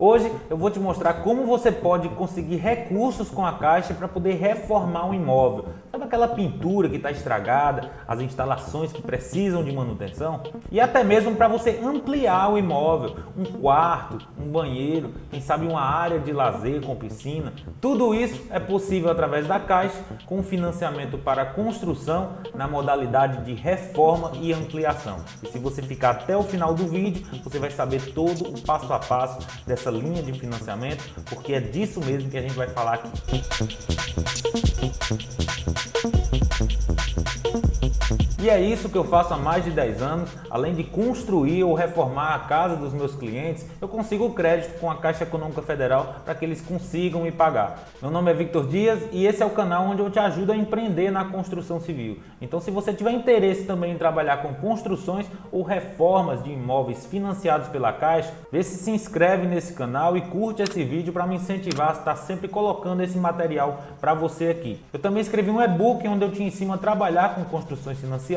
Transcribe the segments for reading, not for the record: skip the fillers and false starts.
Hoje eu vou te mostrar como você pode conseguir recursos com a Caixa para poder reformar um imóvel. Sabe aquela pintura que está estragada, as instalações que precisam de manutenção? E até mesmo para você ampliar o imóvel, um quarto, um banheiro, quem sabe uma área de lazer com piscina. Tudo isso é possível através da Caixa com financiamento para construção na modalidade de reforma e ampliação. E se você ficar até o final do vídeo, você vai saber todo o passo a passo dessa linha de financiamento, porque é disso mesmo que a gente vai falar aqui. E é isso que eu faço há mais de 10 anos. Além de construir ou reformar a casa dos meus clientes, eu consigo crédito com a Caixa Econômica Federal para que eles consigam me pagar. Meu nome é Victor Dias e esse é o canal onde eu te ajudo a empreender na construção civil. Então, se você tiver interesse também em trabalhar com construções ou reformas de imóveis financiados pela Caixa, vê se inscreve nesse canal e curte esse vídeo para me incentivar a estar sempre colocando esse material para você aqui. Eu também escrevi um e-book onde eu te ensino a trabalhar com construções financiadas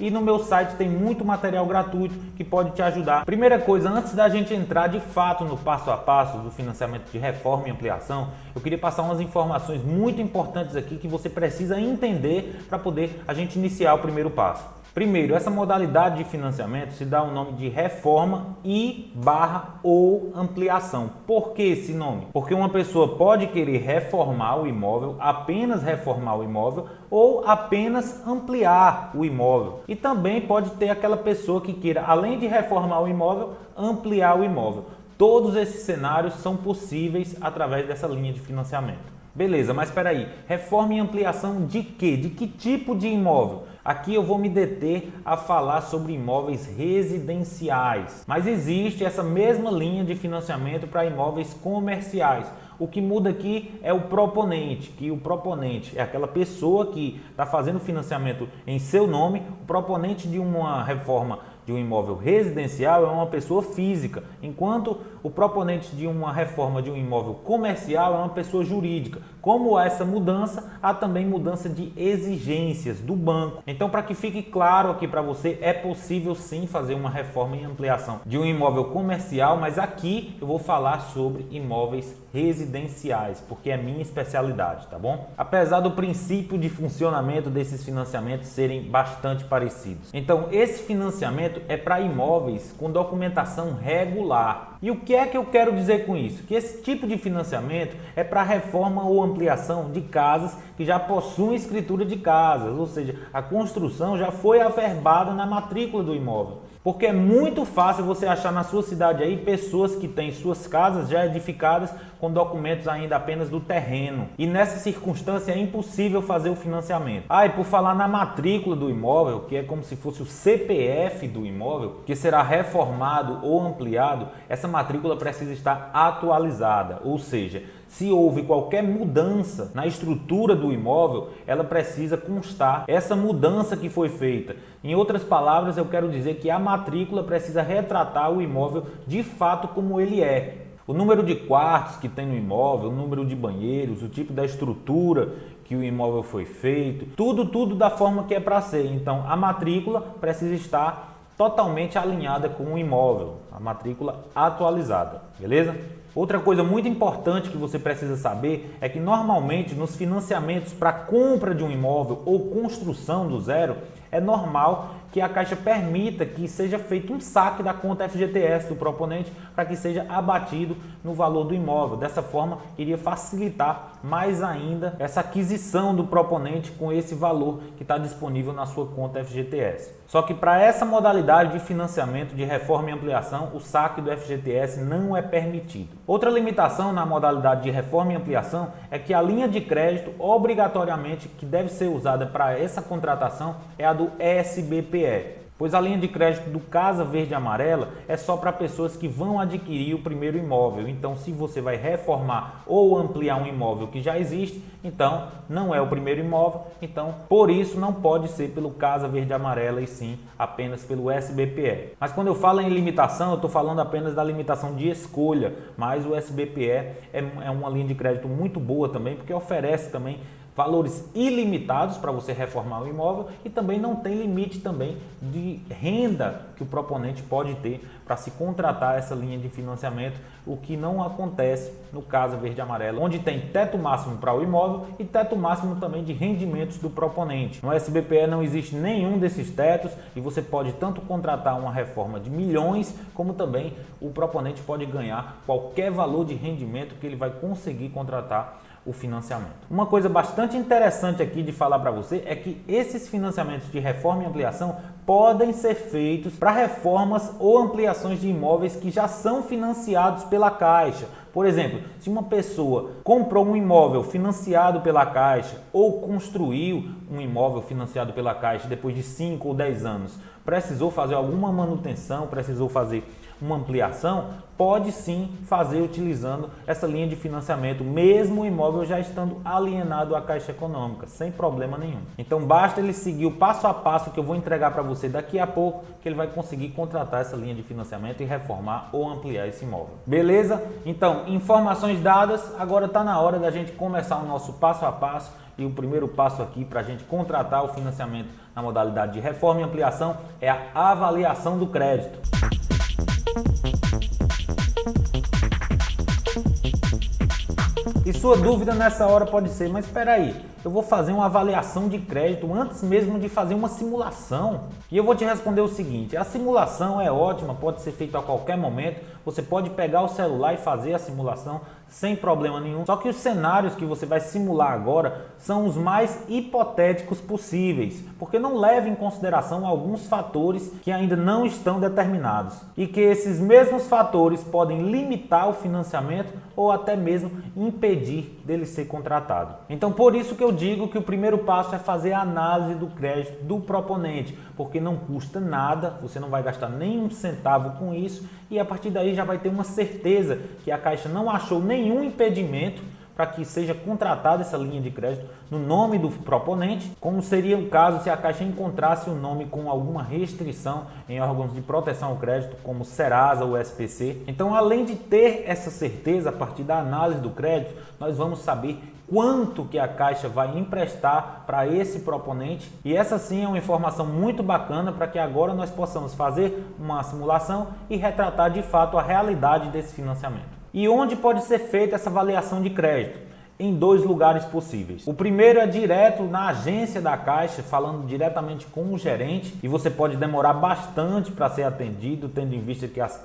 e no meu site tem muito material gratuito que pode te ajudar. Primeira coisa, antes da gente entrar de fato no passo a passo do financiamento de reforma e ampliação, eu queria passar umas informações muito importantes aqui que você precisa entender para poder a gente iniciar o primeiro passo. Primeiro, essa modalidade de financiamento se dá o nome de reforma ou ampliação. Por que esse nome? Porque uma pessoa pode querer reformar o imóvel, apenas reformar o imóvel, ou apenas ampliar o imóvel. E também pode ter aquela pessoa que queira, além de reformar o imóvel, ampliar o imóvel. Todos esses cenários são possíveis através dessa linha de financiamento. Beleza, mas espera aí, reforma e ampliação de quê? De que tipo de imóvel? Aqui eu vou me deter a falar sobre imóveis residenciais, mas existe essa mesma linha de financiamento para imóveis comerciais. O que muda aqui é o proponente, que o proponente é aquela pessoa que está fazendo financiamento em seu nome. O proponente de uma reforma de um imóvel residencial é uma pessoa física, enquanto o proponente de uma reforma de um imóvel comercial é uma pessoa jurídica. Como há essa mudança, há também mudança de exigências do banco. Então, para que fique claro aqui para você, é possível sim fazer uma reforma e ampliação de um imóvel comercial, mas aqui eu vou falar sobre imóveis residenciais, porque é minha especialidade, tá bom? Apesar do princípio de funcionamento desses financiamentos serem bastante parecidos. Então, esse financiamento é para imóveis com documentação regular. E o que é que eu quero dizer com isso? Que esse tipo de financiamento é para reforma ou ampliação de casas que já possuem escritura de casas, ou seja, a construção já foi averbada na matrícula do imóvel. Porque é muito fácil você achar na sua cidade aí pessoas que têm suas casas já edificadas com documentos ainda apenas do terreno. E nessa circunstância é impossível fazer o financiamento. E por falar na matrícula do imóvel, que é como se fosse o CPF do imóvel, que será reformado ou ampliado, essa matrícula precisa estar atualizada, ou seja, se houve qualquer mudança na estrutura do imóvel, ela precisa constar essa mudança que foi feita. Em outras palavras, eu quero dizer que a matrícula precisa retratar o imóvel de fato como ele é. O número de quartos que tem no imóvel, o número de banheiros, o tipo da estrutura que o imóvel foi feito, tudo da forma que é para ser. Então, a matrícula precisa estar totalmente alinhada com o imóvel, a matrícula atualizada, beleza? Outra coisa muito importante que você precisa saber é que normalmente nos financiamentos para compra de um imóvel ou construção do zero, é normal que a Caixa permita que seja feito um saque da conta FGTS do proponente para que seja abatido no valor do imóvel. Dessa forma, iria facilitar mais ainda essa aquisição do proponente com esse valor que está disponível na sua conta FGTS. Só que para essa modalidade de financiamento de reforma e ampliação, o saque do FGTS não é permitido. Outra limitação na modalidade de reforma e ampliação é que a linha de crédito obrigatoriamente que deve ser usada para essa contratação é a do SBPE. Pois a linha de crédito do Casa Verde e Amarela é só para pessoas que vão adquirir o primeiro imóvel. Então, se você vai reformar ou ampliar um imóvel que já existe, então não é o primeiro imóvel. Então, por isso não pode ser pelo Casa Verde e Amarela e sim apenas pelo SBPE. Mas quando eu falo em limitação, eu estou falando apenas da limitação de escolha. Mas o SBPE é uma linha de crédito muito boa também, porque oferece também valores ilimitados para você reformar o imóvel e também não tem limite também de renda que o proponente pode ter para se contratar essa linha de financiamento, o que não acontece no Casa Verde e Amarela, onde tem teto máximo para o imóvel e teto máximo também de rendimentos do proponente. No SBPE não existe nenhum desses tetos e você pode tanto contratar uma reforma de milhões, como também o proponente pode ganhar qualquer valor de rendimento que ele vai conseguir contratar o financiamento. Uma coisa bastante interessante aqui de falar para você é que esses financiamentos de reforma e ampliação podem ser feitos para reformas ou ampliações de imóveis que já são financiados pela Caixa. Por exemplo, se uma pessoa comprou um imóvel financiado pela Caixa ou construiu um imóvel financiado pela Caixa depois de 5 ou 10 anos, precisou fazer alguma manutenção, precisou fazer uma ampliação, pode sim fazer utilizando essa linha de financiamento, mesmo o imóvel já estando alienado à Caixa Econômica, sem problema nenhum. Então basta ele seguir o passo a passo que eu vou entregar para você daqui a pouco, que ele vai conseguir contratar essa linha de financiamento e reformar ou ampliar esse imóvel. Beleza? Então, informações dadas, agora está na hora da gente começar o nosso passo a passo. E o primeiro passo aqui para a gente contratar o financiamento na modalidade de reforma e ampliação é a avaliação do crédito. E sua dúvida nessa hora pode ser, mas espera aí, eu vou fazer uma avaliação de crédito antes mesmo de fazer uma simulação? E eu vou te responder o seguinte, a simulação é ótima, pode ser feita a qualquer momento, você pode pegar o celular e fazer a simulação sem problema nenhum. Só que os cenários que você vai simular agora são os mais hipotéticos possíveis, porque não leva em consideração alguns fatores que ainda não estão determinados e que esses mesmos fatores podem limitar o financiamento ou até mesmo impedir dele ser contratado. Então, por isso que eu digo que o primeiro passo é fazer a análise do crédito do proponente, porque não custa nada, você não vai gastar nenhum centavo com isso e a partir daí já vai ter uma certeza que a Caixa não achou nenhum impedimento para que seja contratada essa linha de crédito no nome do proponente, como seria o caso se a Caixa encontrasse o nome com alguma restrição em órgãos de proteção ao crédito, como Serasa ou SPC. Então, além de ter essa certeza a partir da análise do crédito, nós vamos saber quanto que a Caixa vai emprestar para esse proponente e essa sim é uma informação muito bacana para que agora nós possamos fazer uma simulação e retratar de fato a realidade desse financiamento. E onde pode ser feita essa avaliação de crédito? Em dois lugares possíveis. O primeiro é direto na agência da Caixa, falando diretamente com o gerente, e você pode demorar bastante para ser atendido, tendo em vista que as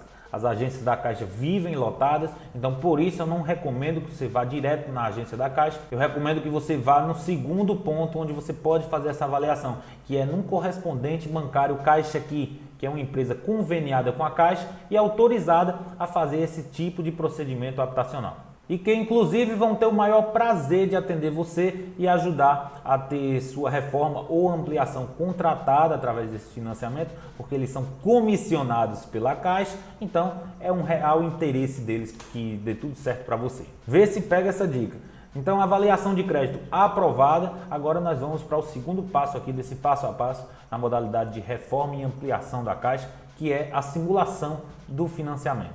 agências da Caixa vivem lotadas, então por isso eu não recomendo que você vá direto na agência da Caixa, eu recomendo que você vá no segundo ponto onde você pode fazer essa avaliação, que é num correspondente bancário Caixa Aqui, que é uma empresa conveniada com a Caixa e autorizada a fazer esse tipo de procedimento habitacional. E que inclusive vão ter o maior prazer de atender você e ajudar a ter sua reforma ou ampliação contratada através desse financiamento, porque eles são comissionados pela Caixa, então é um real interesse deles que dê tudo certo para você. Vê se pega essa dica. Então, avaliação de crédito aprovada, agora nós vamos para o segundo passo aqui desse passo a passo na modalidade de reforma e ampliação da Caixa, que é a simulação do financiamento.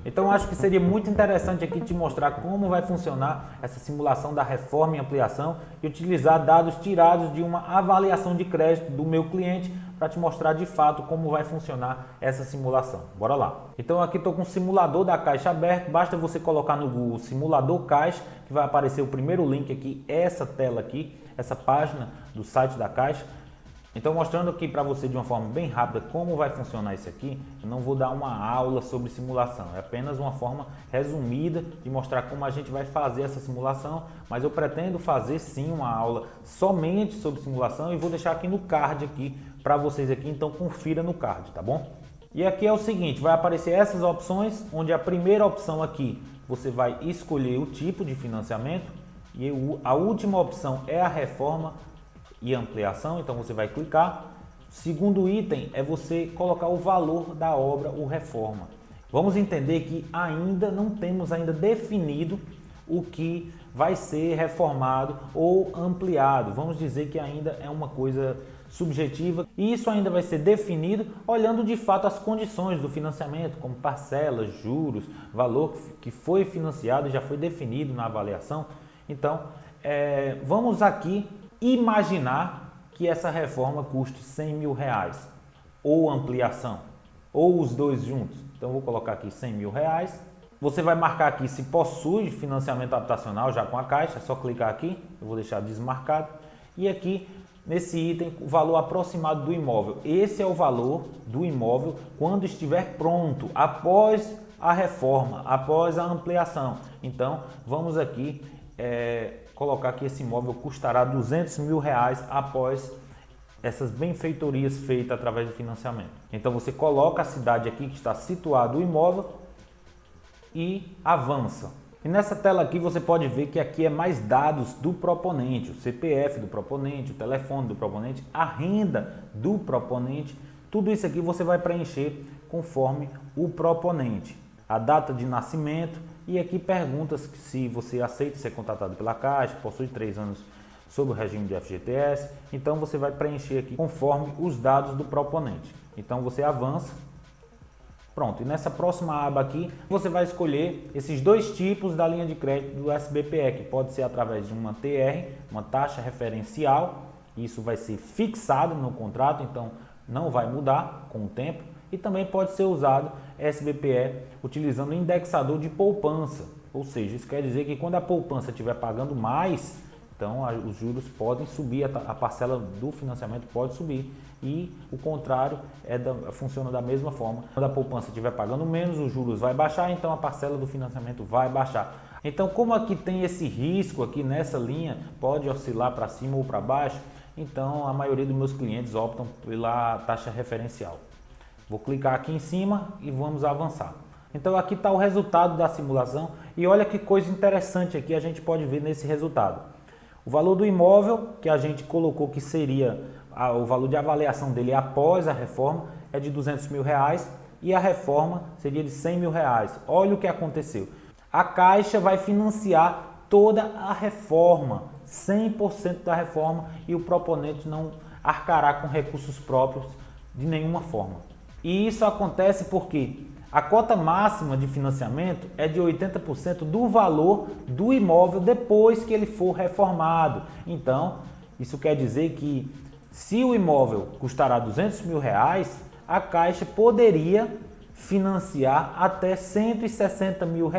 Então acho que seria muito interessante aqui te mostrar como vai funcionar essa simulação da reforma e ampliação e utilizar dados tirados de uma avaliação de crédito do meu cliente para te mostrar de fato como vai funcionar essa simulação. Bora lá! Então aqui estou com o simulador da Caixa aberto, basta você colocar no Google simulador Caixa, que vai aparecer o primeiro link aqui, essa tela aqui, essa página do site da Caixa. Então, mostrando aqui para você de uma forma bem rápida como vai funcionar isso aqui, eu não vou dar uma aula sobre simulação, é apenas uma forma resumida de mostrar como a gente vai fazer essa simulação, mas eu pretendo fazer sim uma aula somente sobre simulação e vou deixar aqui no card aqui para vocês aqui, então confira no card, tá bom? E aqui é o seguinte, vai aparecer essas opções, onde a primeira opção aqui você vai escolher o tipo de financiamento e a última opção é a reforma e ampliação, então você vai clicar. Segundo item é você colocar o valor da obra ou reforma. Vamos entender que ainda não temos definido o que vai ser reformado ou ampliado. Vamos dizer que ainda é uma coisa subjetiva e isso ainda vai ser definido olhando de fato as condições do financiamento, como parcelas, juros, valor que foi financiado e já foi definido na avaliação. Então, vamos aqui imaginar que essa reforma custe R$100 mil ou ampliação, ou os dois juntos. Então, vou colocar aqui R$100 mil. Você vai marcar aqui se possui financiamento habitacional já com a Caixa, é só clicar aqui, eu vou deixar desmarcado. E aqui, nesse item, o valor aproximado do imóvel. Esse é o valor do imóvel quando estiver pronto, após a reforma, após a ampliação. Então, vamos aqui colocar que esse imóvel custará R$200 mil após essas benfeitorias feitas através do financiamento. Então, você coloca a cidade aqui que está situado o imóvel e avança. E nessa tela aqui você pode ver que aqui é mais dados do proponente, o CPF do proponente, o telefone do proponente, a renda do proponente. Tudo isso aqui você vai preencher conforme o proponente. A data de nascimento e aqui perguntas se você aceita ser contratado pela Caixa, possui 3 anos sob o regime de FGTS. Então você vai preencher aqui conforme os dados do proponente. Então você avança. Pronto, e nessa próxima aba aqui, você vai escolher esses dois tipos da linha de crédito do SBPE, que pode ser através de uma TR, uma taxa referencial, isso vai ser fixado no contrato, então não vai mudar com o tempo, e também pode ser usado SBPE utilizando o indexador de poupança, ou seja, isso quer dizer que quando a poupança estiver pagando mais, então os juros podem subir, a parcela do financiamento pode subir. E o contrário funciona da mesma forma. Quando a poupança estiver pagando menos, os juros vai baixar, então a parcela do financiamento vai baixar. Então, como aqui tem esse risco aqui nessa linha, pode oscilar para cima ou para baixo, então a maioria dos meus clientes optam pela taxa referencial. Vou clicar aqui em cima e vamos avançar. Então aqui está o resultado da simulação e olha que coisa interessante aqui a gente pode ver nesse resultado. O valor do imóvel que a gente colocou que seria o valor de avaliação dele após a reforma é de R$200 mil e a reforma seria de R$100 mil. Olha o que aconteceu. A Caixa vai financiar toda a reforma, 100% da reforma, e o proponente não arcará com recursos próprios de nenhuma forma. E isso acontece porque a cota máxima de financiamento é de 80% do valor do imóvel depois que ele for reformado. Então, isso quer dizer que se o imóvel custará R$200 mil, a Caixa poderia financiar até R$160 mil,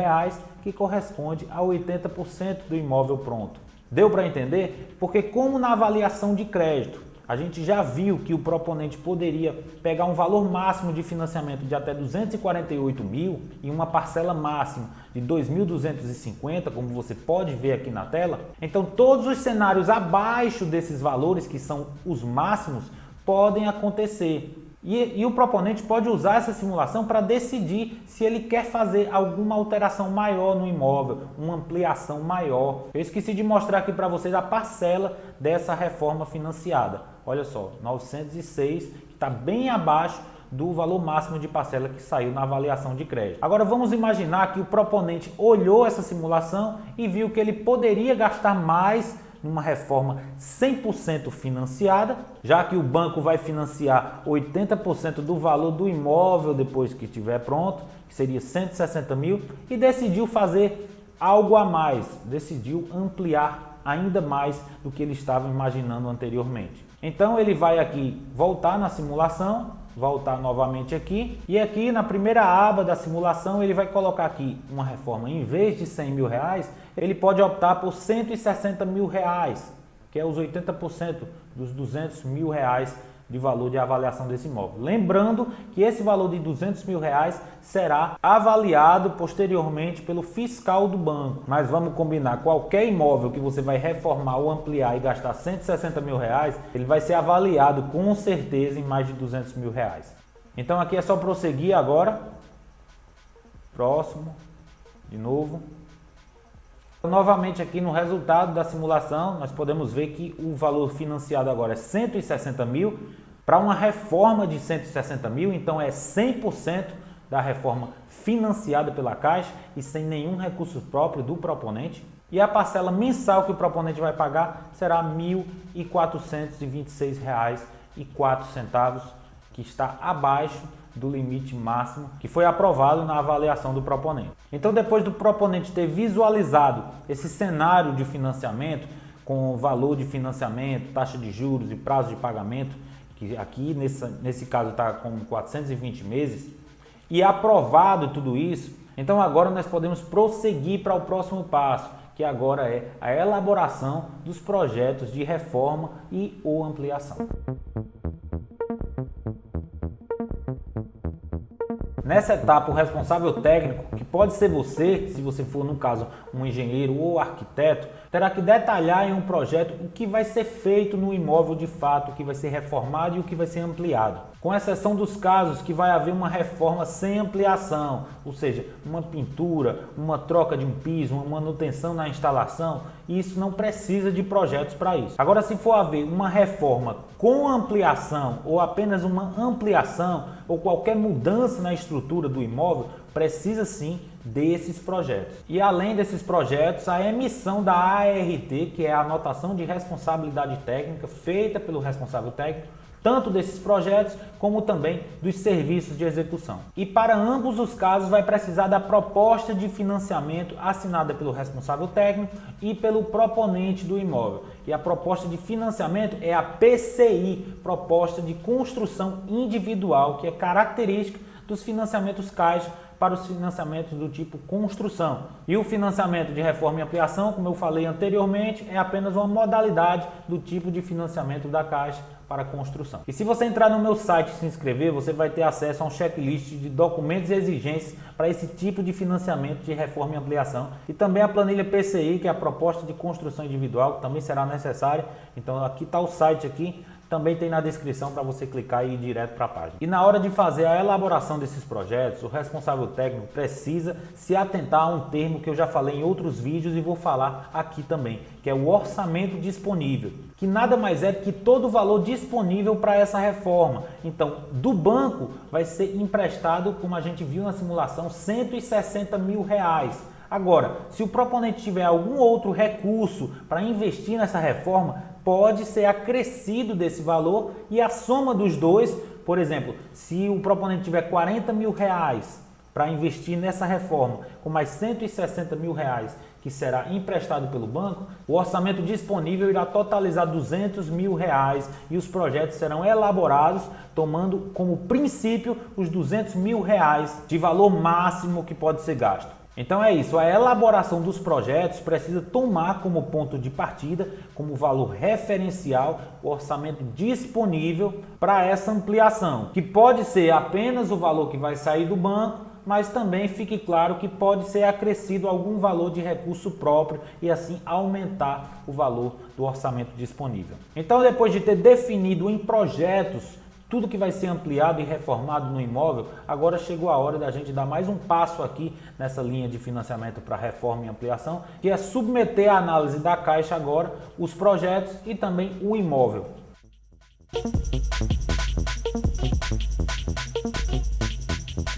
que corresponde a 80% do imóvel pronto. Deu para entender? Porque como na avaliação de crédito, a gente já viu que o proponente poderia pegar um valor máximo de financiamento de até R$248 mil e uma parcela máxima de R$2.250, como você pode ver aqui na tela. Então todos os cenários abaixo desses valores, que são os máximos, podem acontecer. E o proponente pode usar essa simulação para decidir se ele quer fazer alguma alteração maior no imóvel, uma ampliação maior. Eu esqueci de mostrar aqui para vocês a parcela dessa reforma financiada. Olha só, 906, que está bem abaixo do valor máximo de parcela que saiu na avaliação de crédito. Agora vamos imaginar que o proponente olhou essa simulação e viu que ele poderia gastar mais numa reforma 100% financiada, já que o banco vai financiar 80% do valor do imóvel depois que estiver pronto, que seria R$160 mil, e decidiu fazer algo a mais, decidiu ampliar ainda mais do que ele estava imaginando anteriormente. Então ele vai aqui voltar na simulação, voltar novamente aqui, e aqui na primeira aba da simulação ele vai colocar aqui uma reforma, em vez de R$100 mil, ele pode optar por R$160 mil, que é os 80% dos R$200 mil de valor de avaliação desse imóvel. Lembrando que esse valor de R$200 mil será avaliado posteriormente pelo fiscal do banco. Mas vamos combinar, qualquer imóvel que você vai reformar ou ampliar e gastar R$160 mil, ele vai ser avaliado com certeza em mais de R$200 mil. Então aqui é só prosseguir agora. Próximo, de novo. Novamente aqui no resultado da simulação, nós podemos ver que o valor financiado agora é R$160 mil, para uma reforma de R$160 mil, então é 100% da reforma financiada pela Caixa e sem nenhum recurso próprio do proponente. E a parcela mensal que o proponente vai pagar será R$1.426 R$1,04, que está abaixo do limite máximo que foi aprovado na avaliação do proponente. Então, depois do proponente ter visualizado esse cenário de financiamento, com valor de financiamento, taxa de juros e prazo de pagamento, que aqui nesse caso está com 420 meses, e aprovado tudo isso, então agora nós podemos prosseguir para o próximo passo, que agora é a elaboração dos projetos de reforma e ou ampliação. Nessa etapa, o responsável técnico, que pode ser você, se você for, no caso, um engenheiro ou arquiteto, terá que detalhar em um projeto o que vai ser feito no imóvel de fato, o que vai ser reformado e o que vai ser ampliado. Com exceção dos casos que vai haver uma reforma sem ampliação, ou seja, uma pintura, uma troca de um piso, uma manutenção na instalação, isso não precisa de projetos para isso. Agora, se for haver uma reforma com ampliação ou apenas uma ampliação ou qualquer mudança na estrutura do imóvel, precisa sim desses projetos. E além desses projetos, a emissão da ART, que é a anotação de responsabilidade técnica feita pelo responsável técnico, tanto desses projetos como também dos serviços de execução. E para ambos os casos vai precisar da proposta de financiamento assinada pelo responsável técnico e pelo proponente do imóvel. E a proposta de financiamento é a PCI, Proposta de Construção Individual, que é característica dos financiamentos Caixa para os financiamentos do tipo construção. E o financiamento de reforma e ampliação, como eu falei anteriormente, é apenas uma modalidade do tipo de financiamento da Caixa para construção. E se você entrar no meu site e se inscrever, você vai ter acesso a um checklist de documentos e exigências para esse tipo de financiamento de reforma e ampliação. E também a planilha PCI, que é a proposta de construção individual, que também será necessária. Então aqui está o site aqui. Também tem na descrição para você clicar e ir direto para a página. E na hora de fazer a elaboração desses projetos, o responsável técnico precisa se atentar a um termo que eu já falei em outros vídeos e vou falar aqui também, que é o orçamento disponível, que nada mais é do que todo o valor disponível para essa reforma. Então, do banco vai ser emprestado, como a gente viu na simulação, R$160 mil. Agora, se o proponente tiver algum outro recurso para investir nessa reforma, pode ser acrescido desse valor e a soma dos dois, por exemplo, se o proponente tiver R$40 mil para investir nessa reforma, com mais R$160 mil que será emprestado pelo banco, o orçamento disponível irá totalizar R$200 mil e os projetos serão elaborados tomando como princípio os R$200 mil de valor máximo que pode ser gasto. Então é isso, a elaboração dos projetos precisa tomar como ponto de partida, como valor referencial, o orçamento disponível para essa ampliação, que pode ser apenas o valor que vai sair do banco, mas também fique claro que pode ser acrescido algum valor de recurso próprio e assim aumentar o valor do orçamento disponível. Então, depois de ter definido em projetos tudo que vai ser ampliado e reformado no imóvel, agora chegou a hora da gente dar mais um passo aqui nessa linha de financiamento para reforma e ampliação, que é submeter à análise da Caixa agora os projetos e também o imóvel.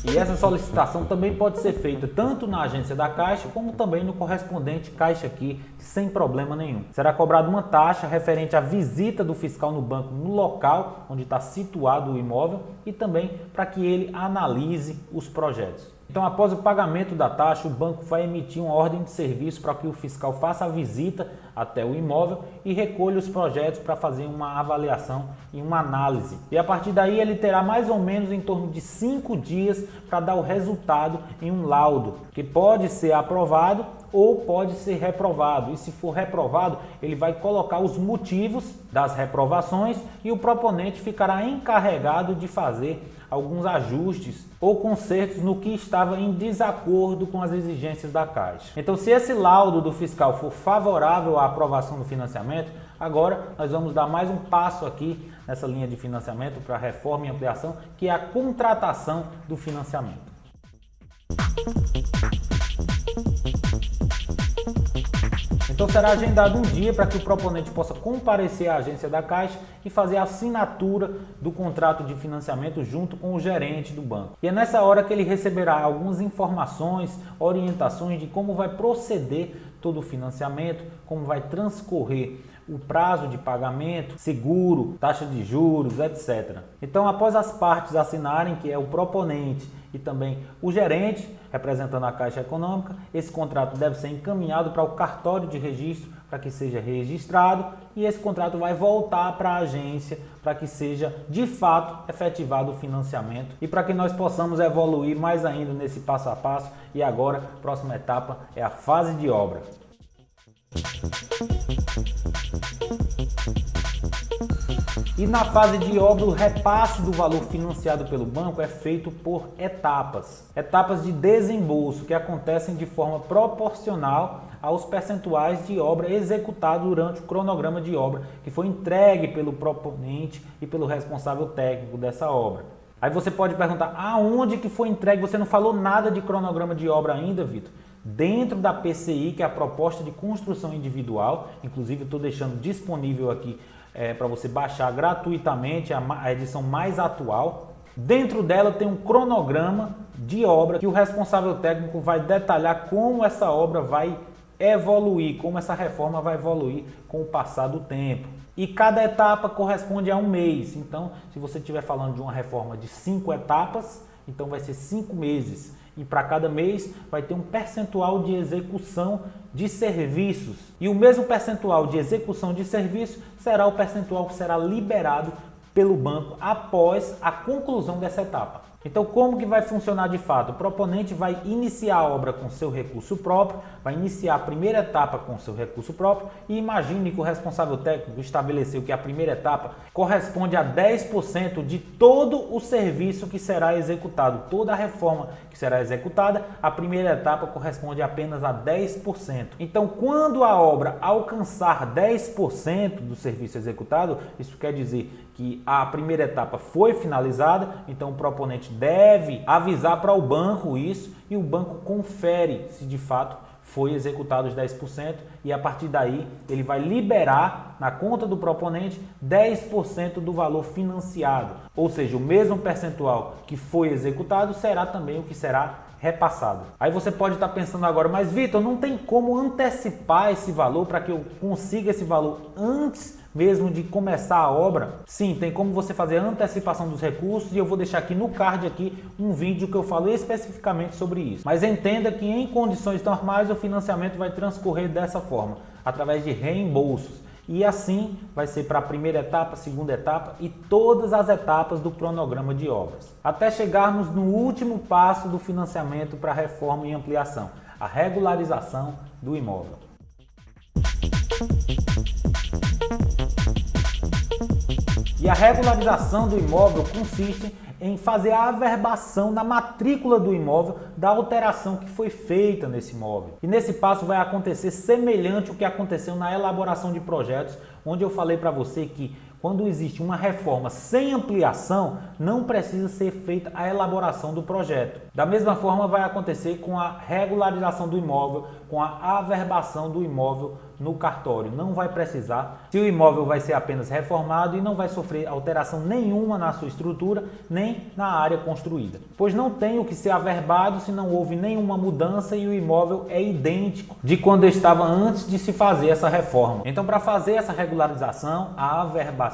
E essa solicitação também pode ser feita tanto na agência da Caixa como também no correspondente Caixa Aqui, sem problema nenhum. Será cobrada uma taxa referente à visita do fiscal no banco no local onde está situado o imóvel e também para que ele analise os projetos. Então, após o pagamento da taxa, o banco vai emitir uma ordem de serviço para que o fiscal faça a visita até o imóvel e recolha os projetos para fazer uma avaliação e uma análise. E a partir daí ele terá mais ou menos em torno de 5 dias para dar o resultado em um laudo, que pode ser aprovado ou pode ser reprovado. E se for reprovado, ele vai colocar os motivos das reprovações e o proponente ficará encarregado de fazer alguns ajustes ou consertos no que estava em desacordo com as exigências da Caixa. Então, se esse laudo do fiscal for favorável à aprovação do financiamento, agora nós vamos dar mais um passo aqui nessa linha de financiamento para reforma e ampliação, que é a contratação do financiamento. Então será agendado um dia para que o proponente possa comparecer à agência da Caixa e fazer a assinatura do contrato de financiamento junto com o gerente do banco. E é nessa hora que ele receberá algumas informações, orientações de como vai proceder todo o financiamento, como vai transcorrer o prazo de pagamento, seguro, taxa de juros, etc. Então, após as partes assinarem, que é o proponente e também o gerente, representando a Caixa Econômica, esse contrato deve ser encaminhado para o cartório de registro para que seja registrado e esse contrato vai voltar para a agência para que seja de fato efetivado o financiamento e para que nós possamos evoluir mais ainda nesse passo a passo. E agora, a próxima etapa é a fase de obra. E na fase de obra, o repasse do valor financiado pelo banco é feito por etapas. Etapas de desembolso que acontecem de forma proporcional aos percentuais de obra executado durante o cronograma de obra que foi entregue pelo proponente e pelo responsável técnico dessa obra. Aí você pode perguntar, aonde que foi entregue? Você não falou nada de cronograma de obra ainda, Vitor? Dentro da PCI, que é a proposta de construção individual, inclusive eu estou deixando disponível aqui para você baixar gratuitamente a edição mais atual. Dentro dela tem um cronograma de obra que o responsável técnico vai detalhar como essa obra vai evoluir, como essa reforma vai evoluir com o passar do tempo. E cada etapa corresponde a um mês. Então, se você estiver falando de uma reforma de 5 etapas, então vai ser 5 meses. E para cada mês vai ter um percentual de execução de serviços. E o mesmo percentual de execução de serviços será o percentual que será liberado pelo banco após a conclusão dessa etapa. Então, como que vai funcionar de fato? O proponente vai iniciar a obra com seu recurso próprio, vai iniciar a primeira etapa com seu recurso próprio e imagine que o responsável técnico estabeleceu que a primeira etapa corresponde a 10% de todo o serviço que será executado, toda a reforma que será executada, a primeira etapa corresponde apenas a 10%. Então, quando a obra alcançar 10% do serviço executado, isso quer dizer que a primeira etapa foi finalizada, então o proponente deve avisar para o banco isso e o banco confere se de fato foi executado os 10% e a partir daí ele vai liberar na conta do proponente 10% do valor financiado, ou seja, o mesmo percentual que foi executado será também o que será repassado. Aí você pode estar pensando agora, mas Vitor, não tem como antecipar esse valor para que eu consiga esse valor antes mesmo de começar a obra? Sim, tem como você fazer a antecipação dos recursos e eu vou deixar aqui no card aqui um vídeo que eu falo especificamente sobre isso. Mas entenda que em condições normais o financiamento vai transcorrer dessa forma, através de reembolsos. E assim vai ser para a primeira etapa, segunda etapa e todas as etapas do cronograma de obras. Até chegarmos no último passo do financiamento para reforma e ampliação, a regularização do imóvel. E a regularização do imóvel consiste em fazer a averbação na matrícula do imóvel da alteração que foi feita nesse imóvel. E nesse passo vai acontecer semelhante ao que aconteceu na elaboração de projetos, onde eu falei para você que quando existe uma reforma sem ampliação, não precisa ser feita a elaboração do projeto. Da mesma forma vai acontecer com a regularização do imóvel, com a averbação do imóvel no cartório. Não vai precisar, se o imóvel vai ser apenas reformado e não vai sofrer alteração nenhuma na sua estrutura, nem na área construída. Pois não tem o que ser averbado se não houve nenhuma mudança e o imóvel é idêntico de quando estava antes de se fazer essa reforma. Então, para fazer essa regularização, a averbação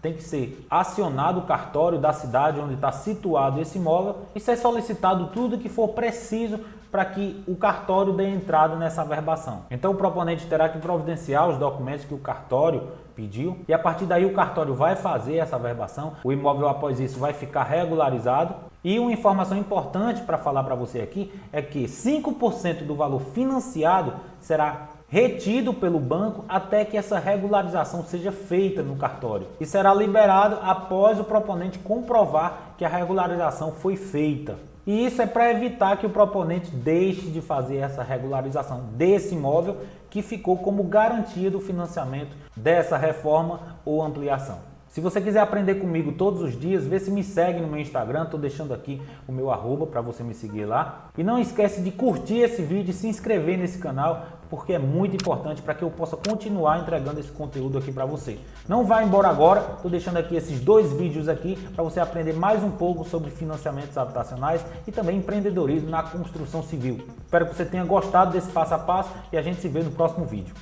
tem que ser acionado o cartório da cidade onde está situado esse imóvel e ser solicitado tudo que for preciso para que o cartório dê entrada nessa averbação. Então o proponente terá que providenciar os documentos que o cartório pediu e a partir daí o cartório vai fazer essa averbação, o imóvel após isso vai ficar regularizado. E uma informação importante para falar para você aqui é que 5% do valor financiado será retido pelo banco até que essa regularização seja feita no cartório e será liberado após o proponente comprovar que a regularização foi feita. E isso é para evitar que o proponente deixe de fazer essa regularização desse imóvel que ficou como garantia do financiamento dessa reforma ou ampliação. Se você quiser aprender comigo todos os dias, vê se me segue no meu Instagram, estou deixando aqui o meu arroba para você me seguir lá. E não esquece de curtir esse vídeo e se inscrever nesse canal, porque é muito importante para que eu possa continuar entregando esse conteúdo aqui para você. Não vá embora agora, estou deixando aqui esses 2 vídeos aqui para você aprender mais um pouco sobre financiamentos habitacionais e também empreendedorismo na construção civil. Espero que você tenha gostado desse passo a passo e a gente se vê no próximo vídeo.